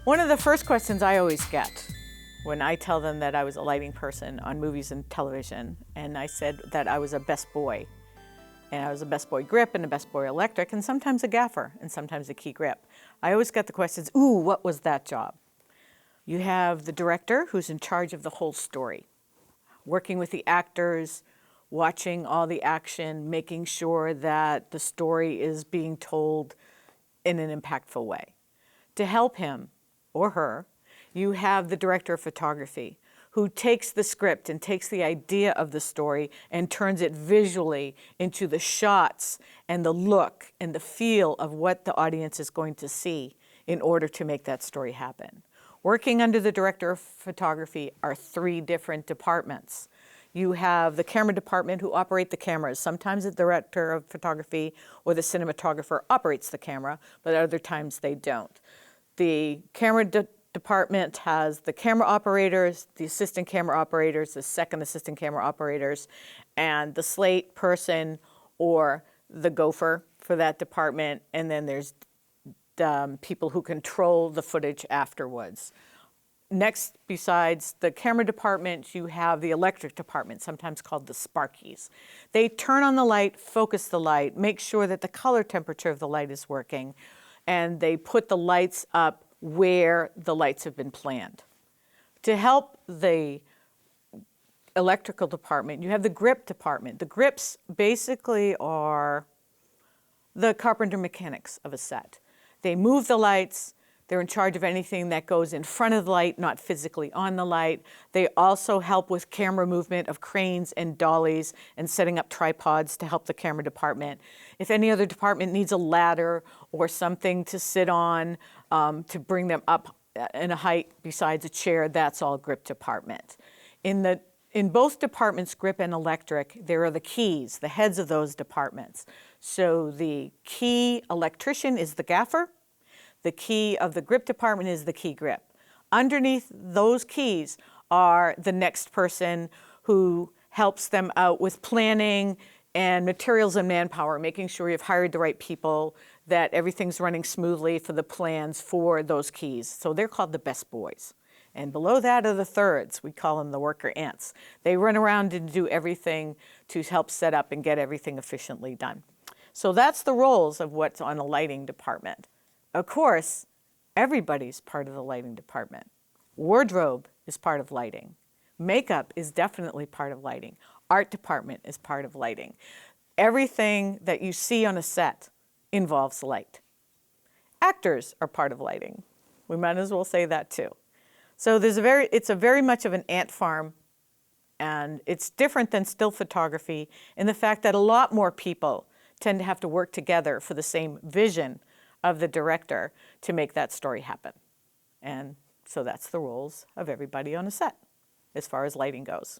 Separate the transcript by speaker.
Speaker 1: One of the first questions I always get when I tell them that I was a lighting person on movies and television, and I said that I was a best boy, and I was a best boy grip and a best boy electric, and sometimes a gaffer, and sometimes a key grip. I always get the questions, ooh, what was that job? You have the director who's in charge of the whole story, working with the actors, watching all the action, making sure that the story is being told in an impactful way. To help him or her, you have the director of photography who takes the script and takes the idea of the story and turns it visually into the shots and the look and the feel of what the audience is going to see in order to make that story happen. Working under the director of photography are 3 different departments. You have the camera department who operate the cameras. Sometimes the director of photography or the cinematographer operates the camera, but other times they don't. The camera department has the camera operators, the assistant camera operators, the second assistant camera operators, and the slate person or the gopher for that department. And then there's people who control the footage afterwards. Next, besides the camera department, you have the electric department, sometimes called the sparkies. They turn on the light, focus the light, make sure that the color temperature of the light is working, and they put the lights up where the lights have been planned. To help the electrical department, you have the grip department. The grips basically are the carpenter mechanics of a set. They move the lights. They're in charge of anything that goes in front of the light, not physically on the light. They also help with camera movement of cranes and dollies and setting up tripods to help the camera department. If any other department needs a ladder or something to sit on to bring them up in a height besides a chair, that's all grip department. In both departments, grip and electric, there are the keys, the heads of those departments. So the key electrician is the gaffer. The key of the grip department is the key grip. Underneath those keys are the next person who helps them out with planning and materials and manpower, making sure you've hired the right people, that everything's running smoothly for the plans for those keys. So they're called the best boys. And below that are the thirds. We call them the worker ants. They run around and do everything to help set up and get everything efficiently done. So that's the roles of what's on a lighting department. Of course, everybody's part of the lighting department. Wardrobe is part of lighting. Makeup is definitely part of lighting. Art department is part of lighting. Everything that you see on a set involves light. Actors are part of lighting. We might as well say that too. So it's a very much of an ant farm, and it's different than still photography in the fact that a lot more people tend to have to work together for the same vision of the director to make that story happen. And so that's the roles of everybody on a set as far as lighting goes.